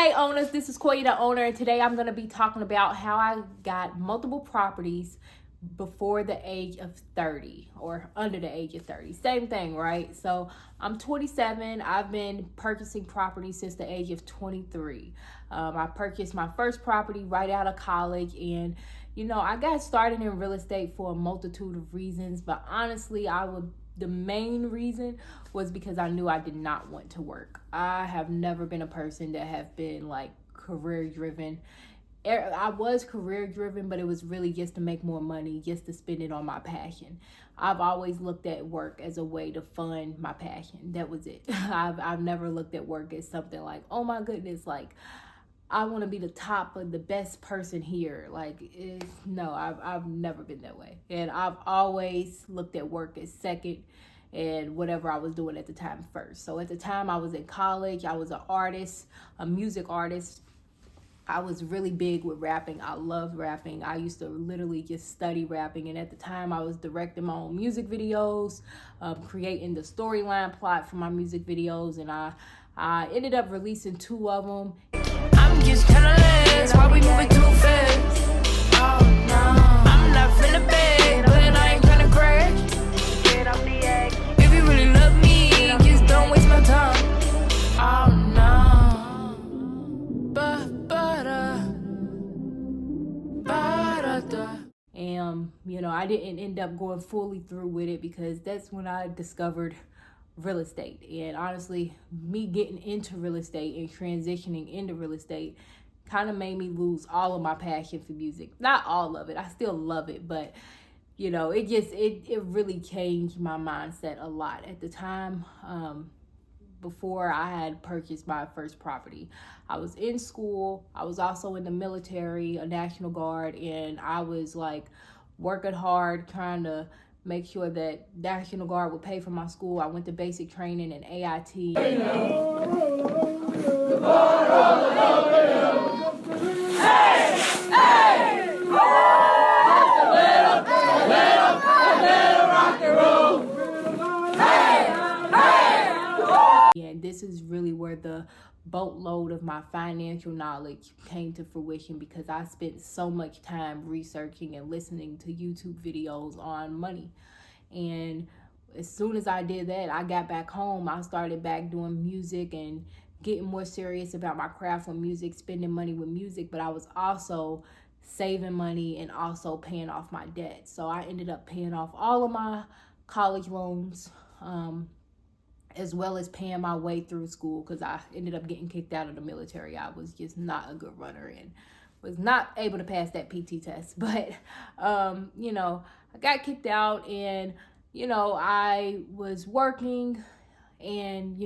Hey owners, this is Koya the owner, and today I'm going to be talking about how I got multiple properties before the age of 30 or under the age of 30. Same thing, right? So I'm 27. I've been purchasing property since the age of 23. I purchased my first property right out of college, and I got started in real estate for a multitude of reasons, but honestly, the main reason was because I knew I did not want to work. I have never been a person that have been like career driven. I was career driven, but it was really just to make more money, just to spend it on my passion. I've always looked at work as a way to fund my passion. That was it. I've never looked at work as something like, oh my goodness, like I want to be the top of the best person here. No, I've never been that way. And I've always looked at work as second and whatever I was doing at the time first. So at the time I was in college, I was an artist, a music artist. I was really big with rapping. I loved rapping. I used to literally just study rapping. And at the time I was directing my own music videos, creating the storyline plot for my music videos. And I ended up releasing 2 of them. I'm just kinda last while we moving too fast. Oh no, I'm not finna beg, but I ain't tryna crash. Get off the edge. If you really love me, just don't waste my time. Oh no, And I didn't end up going fully through with it because that's when I discovered real estate. And honestly, me getting into real estate and transitioning into real estate kind of made me lose all of my passion for music. Not all of it, I still love it, but it really changed my mindset a lot at the time. Before I had purchased my first property, I was in school. I was also in the military, a National Guard, and I was like working hard trying to make sure that National Guard would pay for my school. I went to basic training in AIT. And this is really where the boatload of my financial knowledge came to fruition, because I spent so much time researching and listening to YouTube videos on money. And as soon as I did that, I got back home. I started back doing music and getting more serious about my craft with music, spending money with music, but I was also saving money and also paying off my debt. So I ended up paying off all of my college loans, as well as paying my way through school, because I ended up getting kicked out of the military. I was just not a good runner and was not able to pass that PT test. But, I got kicked out, and, I was working and,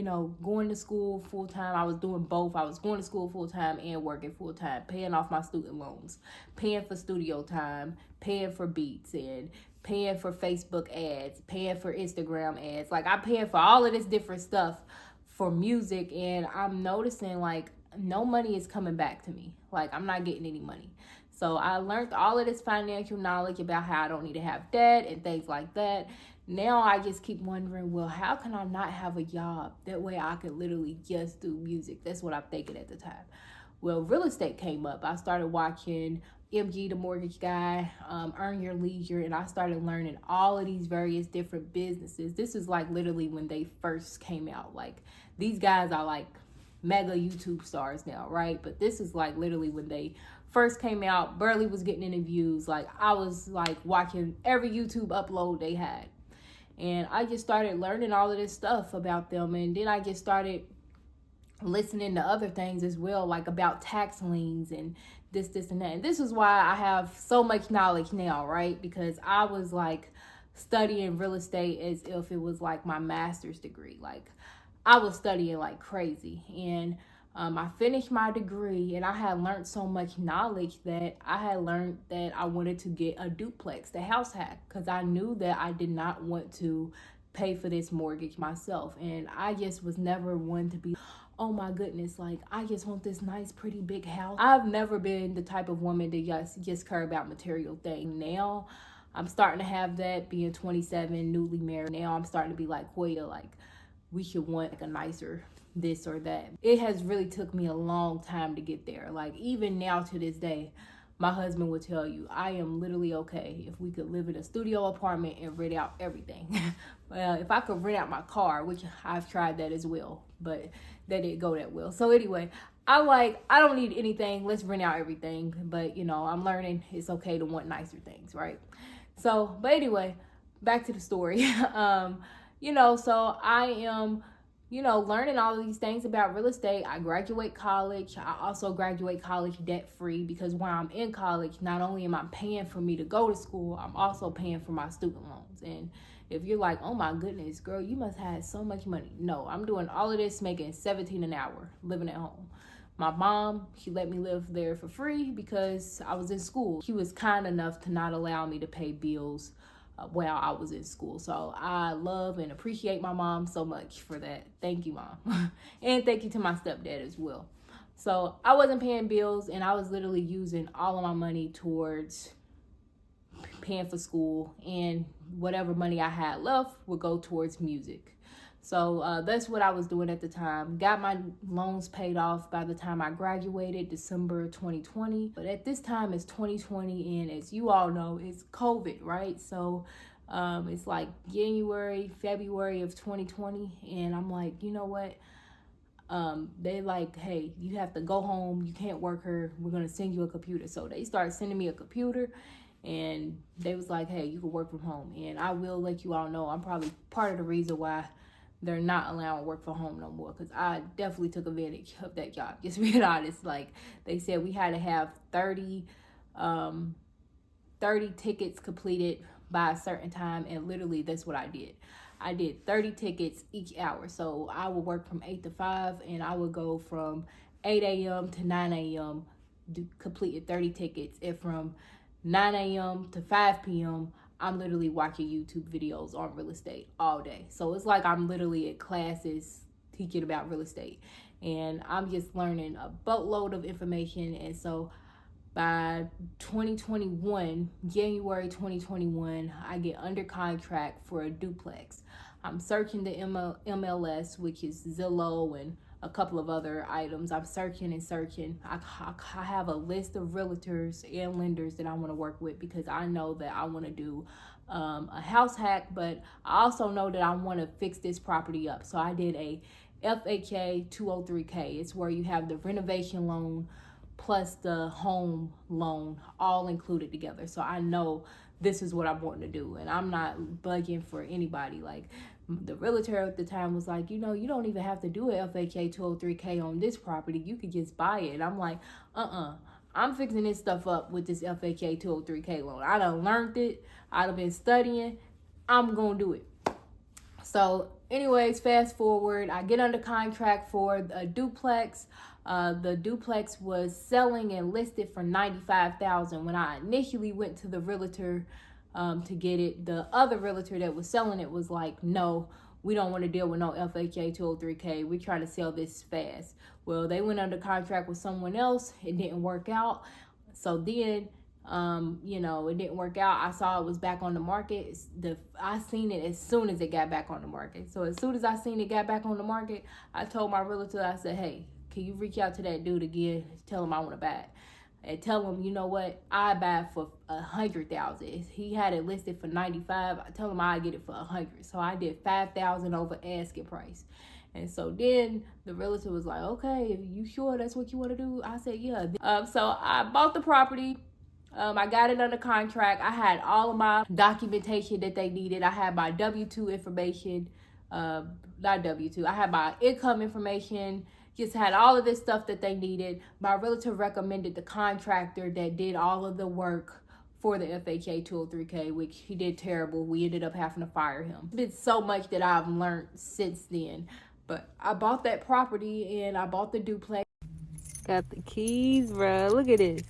going to school full time. I was doing both. I was going to school full time and working full time, paying off my student loans, paying for studio time, paying for beats, and paying for Facebook ads, paying for Instagram ads. Like, I'm paying for all of this different stuff for music, and I'm noticing like no money is coming back to me. Like, I'm not getting any money. So I learned all of this financial knowledge about how I don't need to have debt and things like that. Now I just keep wondering, well, how can I not have a job? That way I could literally just do music. That's what I'm thinking at the time. Well, real estate came up. I started watching MG, the mortgage guy, Earn Your Leisure, and I started learning all of these various different businesses. This is like literally when they first came out. Like, these guys are like mega YouTube stars now, right? But this is like literally when they first came out. Barely was getting any views. Like, I was like watching every YouTube upload they had. And I just started learning all of this stuff about them. And then I just started listening to other things as well, like about tax liens and this and that. And this is why I have so much knowledge now, right? Because I was like studying real estate as if it was like my master's degree. Like, I was studying like crazy. And I finished my degree, and I had learned so much knowledge that I had learned that I wanted to get a duplex, the house hack, because I knew that I did not want to pay for this mortgage myself. And I just was never one to be, oh my goodness, like, I just want this nice, pretty big house. I've never been the type of woman that just care about material things. Now I'm starting to have that, being 27, newly married. Now I'm starting to be like, Koya, like, we should want like a nicer this or that. It has really took me a long time to get there. Like even now to this day, my husband will tell you, I am literally okay if we could live in a studio apartment and rent out everything. Well, if I could rent out my car, which I've tried that as well, but that didn't go that well. So anyway, I don't need anything. Let's rent out everything. But, you know, I'm learning it's okay to want nicer things, right? So, but anyway, back to the story. You know, so I am, you know, learning all of these things about real estate. I graduate college. I also graduate college debt free because while I'm in college, not only am I paying for me to go to school, I'm also paying for my student loans. And if you're like, oh my goodness, girl, you must have so much money. No, I'm doing all of this making $17 an hour, living at home. My mom, she let me live there for free because I was in school. She was kind enough to not allow me to pay bills while I was in school. So I love and appreciate my mom so much for that. Thank you, Mom. And thank you to my stepdad as well. So I wasn't paying bills and I was literally using all of my money towards paying for school, and whatever money I had left would go towards music. So that's what I was doing at the time. Got my loans paid off by the time I graduated, December 2020. But at this time, it's 2020, and as you all know, it's COVID, right? So it's like January, February of 2020, and I'm like, you know what? They like, hey, you have to go home. You can't work here. We're going to send you a computer. So they started sending me a computer, and they was like, hey, you can work from home. And I will let you all know I'm probably part of the reason why they're not allowing work from home no more, because I definitely took advantage of that job. Just being honest, like they said we had to have 30 tickets completed by a certain time, and literally that's what I did. I did 30 tickets each hour. So I would work from 8 to 5, and I would go from 8 a.m. to 9 a.m. completed 30 tickets, and from 9 a.m. to 5 p.m. I'm literally watching YouTube videos on real estate all day. So it's like I'm literally at classes teaching about real estate, and I'm just learning a boatload of information. And so by 2021, January 2021, I get under contract for a duplex. I'm searching the MLS, which is Zillow and a couple of other items. I'm searching and searching. I have a list of realtors and lenders that I want to work with, because I know that I want to do a house hack, but I also know that I want to fix this property up. So I did a FHA 203K. It's where you have the renovation loan plus the home loan all included together. So I know this is what I'm wanting to do, and I'm not bugging for anybody. Like the realtor at the time was like, you know, you don't even have to do a FHA 203K on this property. You could just buy it. And I'm like, I'm fixing this stuff up with this FHA 203K loan. I done learned it. I've been studying. I'm going to do it. So anyways, fast forward, I get under contract for a duplex. The duplex was selling and listed for $95,000. When I initially went to the realtor to get it, the other realtor that was selling it was like, no, we don't want to deal with no FHA 203K. We're trying to sell this fast. Well, they went under contract with someone else. It didn't work out. So then, you know, it didn't work out. I saw it was back on the market. I seen it as soon as it got back on the market. So as soon as I seen it got back on the market, I told my realtor, I said, hey, can you reach out to that dude again? Tell him I want to buy it. And tell him, you know what? I buy it for $100,000. He had it listed for $95. I tell him I get it for $100. So I did $5,000 over asking price. And so then the realtor was like, okay, you sure that's what you want to do? I said, yeah. So I bought the property. I got it under contract. I had all of my documentation that they needed. I had my W-2 information, not W-2. I had my income information. Just had all of this stuff that they needed. My realtor recommended the contractor that did all of the work for the FHA 203K, which he did terrible. We ended up having to fire him. It's been so much that I've learned since then. But I bought that property and I bought the duplex. Got the keys, bro. Look at this.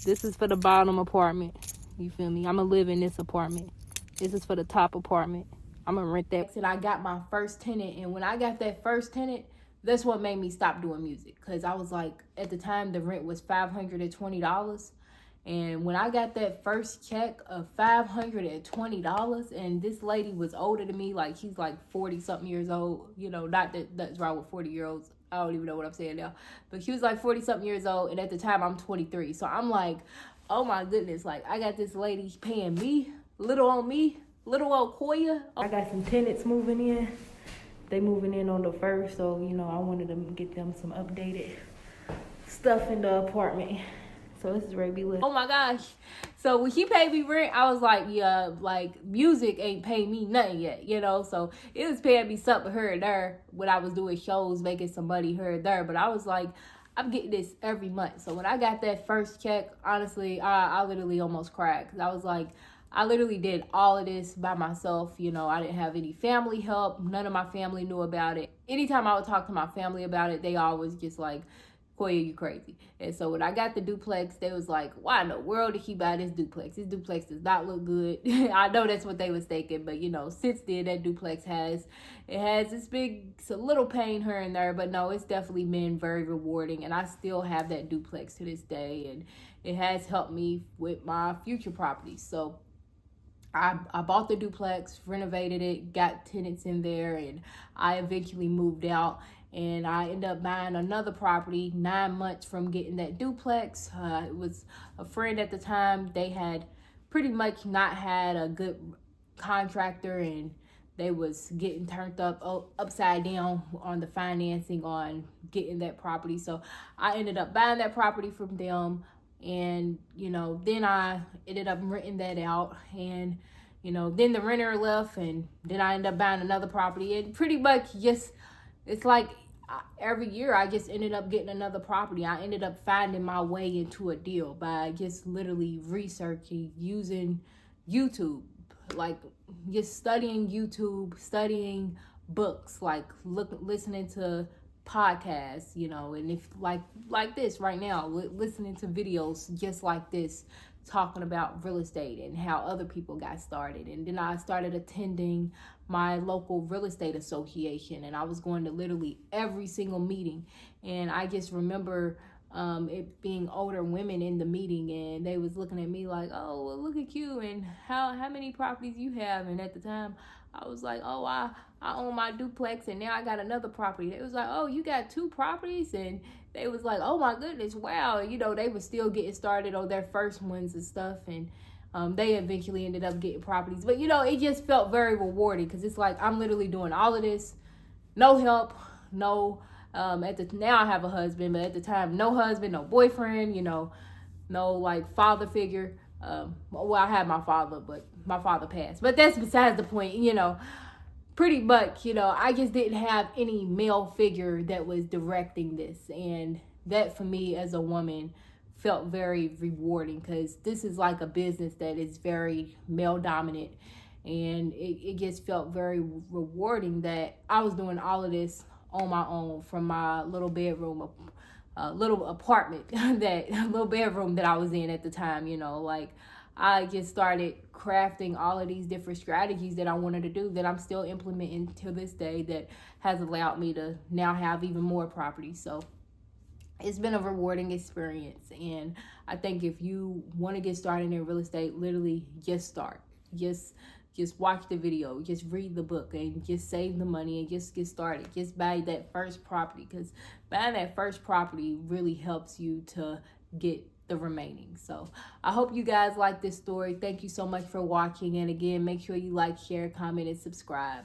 This is for the bottom apartment. You feel me? I'm going to live in this apartment. This is for the top apartment. I'm going to rent that. And I got my first tenant. And when I got that first tenant, that's what made me stop doing music. Because I was like, at the time, the rent was $520. And when I got that first check of $520, and this lady was older than me, like she's like 40 something years old, you know, not that that's wrong with 40-year-olds. I don't even know what I'm saying now, but she was like 40 something years old. And at the time I'm 23. So I'm like, oh my goodness, like I got this lady paying me, little old Koya. I got some tenants moving in. They moving in on the 1st, so you know I wanted to get them some updated stuff in the apartment. So this is Ray B. Oh my gosh. So when she paid me rent, I was like, yeah, like music ain't paying me nothing yet, you know? So it was paying me something here and there when I was doing shows, making some money here and there. But I was like, I'm getting this every month. So when I got that first check, honestly, I literally almost cried. Because I was like, I literally did all of this by myself. You know, I didn't have any family help. None of my family knew about it. Anytime I would talk to my family about it, they always just like, Koya, you crazy. And so when I got the duplex, they was like, why in the world did he buy this duplex? This duplex does not look good. I know that's what they was thinking, but you know, since then that duplex has this it's a little pain here and there, but no, it's definitely been very rewarding. And I still have that duplex to this day, and it has helped me with my future properties. So I bought the duplex, renovated it, got tenants in there, and I eventually moved out. And I ended up buying another property 9 months from getting that duplex. It was a friend at the time. They had pretty much not had a good contractor, and they was getting turned upside down on the financing on getting that property. So I ended up buying that property from them. And, you know, then I ended up renting that out. And, you know, then the renter left, and then I ended up buying another property. And pretty much just, it's like every year I just ended up getting another property. I ended up finding my way into a deal by just literally researching, using YouTube, like just studying YouTube, studying books, like listening to podcasts, you know, and if like this right now, listening to videos just like this, talking about real estate and how other people got started. And then I started attending my local real estate association, and I was going to literally every single meeting. And I just remember it being older women in the meeting, and they was looking at me like, oh, well, look at you, and how many properties you have. And at the time I was like, oh, I own my duplex, and now I got another property. It was like, oh, you got 2 properties? And they was like, oh my goodness, wow. You know, they were still getting started on their first ones and stuff. And they eventually ended up getting properties. But, you know, it just felt very rewarding, because it's like I'm literally doing all of this, no help, no, now I have a husband, but at the time, no husband, no boyfriend, you know, no like father figure. Well, I had my father, but my father passed. But that's besides the point, you know. Pretty much, you know, I just didn't have any male figure that was directing this. And that for me as a woman felt very rewarding, because this is like a business that is very male dominant. And it just felt very rewarding that I was doing all of this on my own from my little bedroom, little apartment, that little bedroom that I was in at the time, you know, like I just started crafting all of these different strategies that I wanted to do that I'm still implementing to this day, that has allowed me to now have even more properties. So it's been a rewarding experience. And I think if you want to get started in real estate, literally just start. Just watch the video, just read the book, and just save the money and just get started. Just buy that first property, because buying that first property really helps you to get the remaining. So I hope you guys like this story. Thank you so much for watching. And again, make sure you like, share, comment, and subscribe.